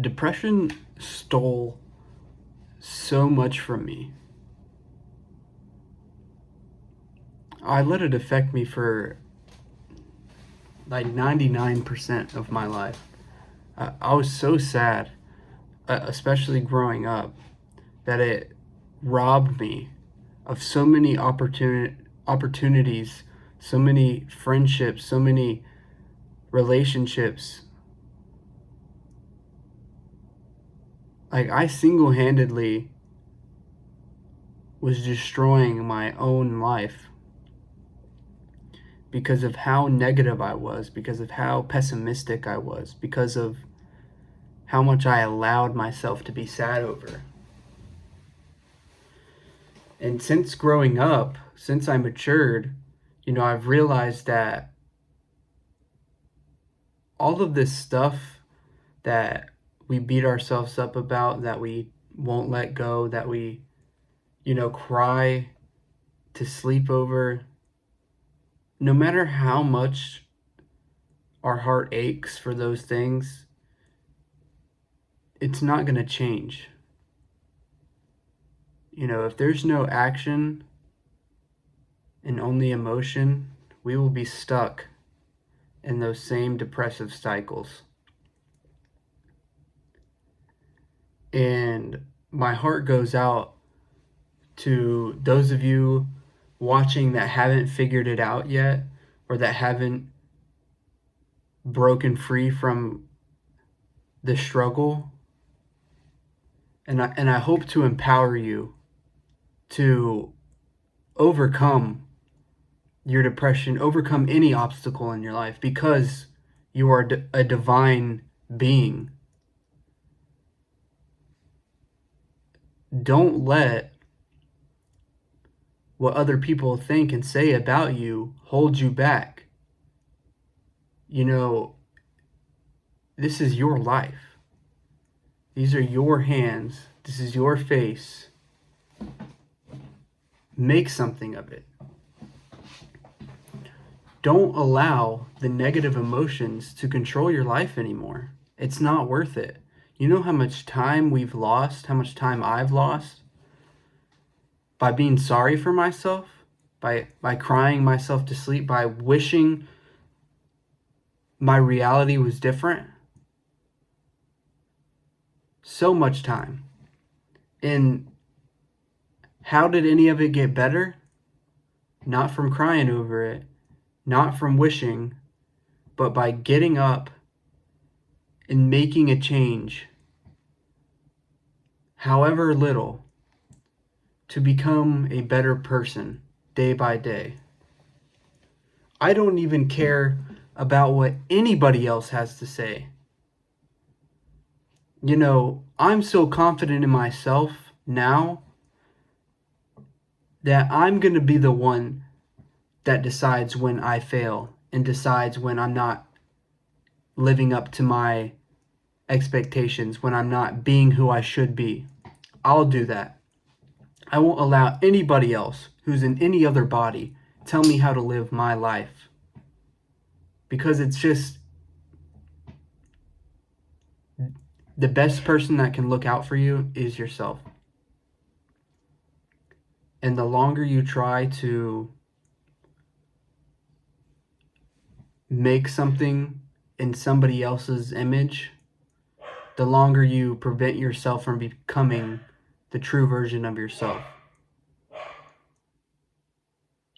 Depression stole so much from me. I let it affect me for like 99% of my life. I was so sad, especially growing up, that it robbed me of so many opportunities, so many friendships, so many relationships. Like, I single-handedly was destroying my own life because of how negative I was, because of how pessimistic I was, because of how much I allowed myself to be sad over. And since growing up, since I matured, I've realized that all of this stuff that we beat ourselves up about, that we won't let go, that we, cry to sleep over, no matter how much our heart aches for those things, it's not going to change. If there's no action and only emotion, we will be stuck in those same depressive cycles. And my heart goes out to those of you watching that haven't figured it out yet, or that haven't broken free from the struggle. And I hope to empower you to overcome your depression, overcome any obstacle in your life, because you are a divine being. Don't let what other people think and say about you hold you back. This is your life. These are your hands. This is your face. Make something of it. Don't allow the negative emotions to control your life anymore. It's not worth it. You know how much time we've lost, how much time I've lost by being sorry for myself, by crying myself to sleep, by wishing my reality was different. So much time. And how did any of it get better? Not from crying over it, not from wishing, but by getting up and making a change, however little, to become a better person day by day. I don't even care about what anybody else has to say. I'm so confident in myself now that I'm going to be the one that decides when I fail and decides when I'm not living up to my expectations, when I'm not being who I should be. I'll do that. I won't allow anybody else who's in any other body tell me how to live my life. Because it's just the best person that can look out for you is yourself. And the longer you try to make something in somebody else's image, the longer you prevent yourself from becoming the true version of yourself.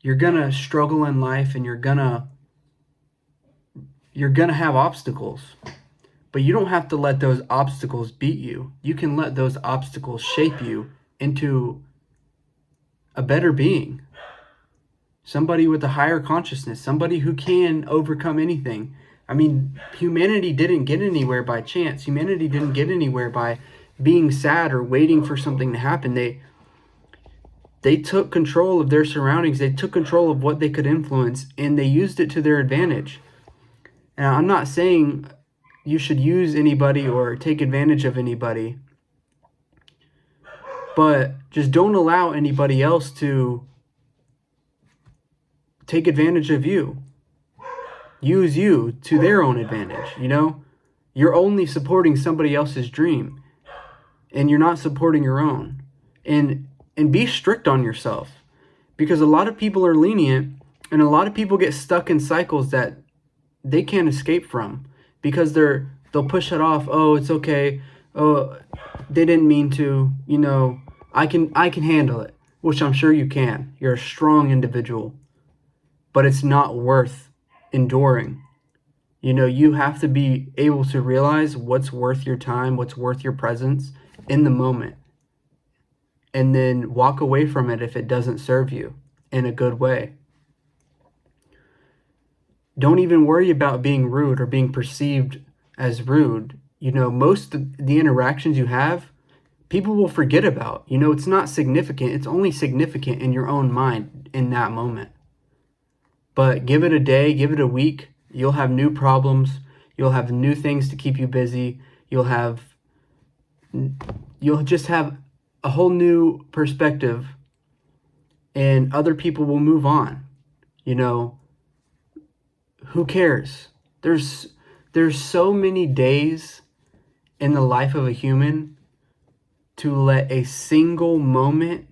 You're gonna struggle in life, and you're gonna have obstacles, but you don't have to let those obstacles beat you. You can let those obstacles shape you into a better being, somebody with a higher consciousness, somebody who can overcome anything. I mean, humanity didn't get anywhere by chance. Humanity didn't get anywhere by being sad or waiting for something to happen. They took control of their surroundings. They took control of what they could influence, and they used it to their advantage. And I'm not saying you should use anybody or take advantage of anybody, but just don't allow anybody else to take advantage of you. Use you to their own advantage, You're only supporting somebody else's dream, and you're not supporting your own. And be strict on yourself, because a lot of people are lenient, and a lot of people get stuck in cycles that they can't escape from, because they'll push it off. Oh, it's okay. Oh, they didn't mean to. I can handle it, which I'm sure you can. You're a strong individual, but it's not worth enduring. You have to be able to realize what's worth your time, what's worth your presence in the moment, and then walk away from it if it doesn't serve you in a good way. Don't even worry about being rude or being perceived as rude. Most of the interactions you have, people will forget about. It's not significant. It's only significant in your own mind in that moment. But give it a day, give it a week. You'll have new problems. You'll have new things to keep you busy. You'll just have a whole new perspective, and other people will move on. Who cares? There's so many days in the life of a human to let a single moment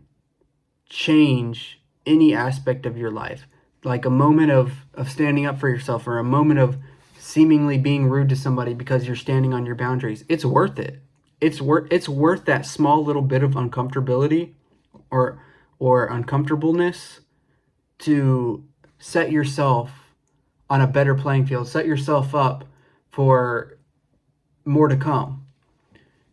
change any aspect of your life. Like a moment of standing up for yourself, or a moment of seemingly being rude to somebody because you're standing on your boundaries. It's worth it. It's worth that small little bit of uncomfortability or uncomfortableness to set yourself on a better playing field, set yourself up for more to come.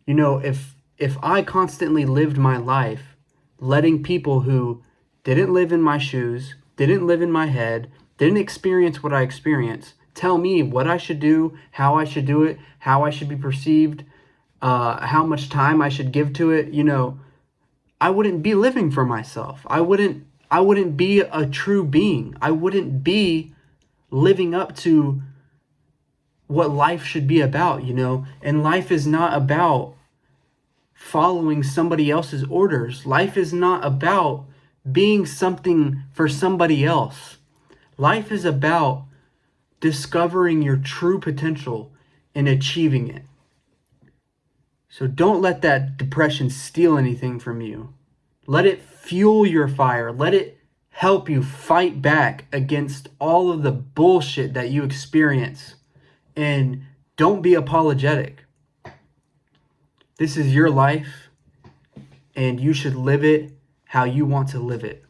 If I constantly lived my life letting people who didn't live in my shoes, didn't live in my head, didn't experience what I experienced, tell me what I should do, how I should do it, how I should be perceived, how much time I should give to it, I wouldn't be living for myself. I wouldn't be a true being. I wouldn't be living up to what life should be about, And life is not about following somebody else's orders. Life is not about being something for somebody else. Life is about discovering your true potential and achieving it. So don't let that depression steal anything from you. Let it fuel your fire. Let it help you fight back against all of the bullshit that you experience. And don't be apologetic. This is your life, and you should live it how you want to live it.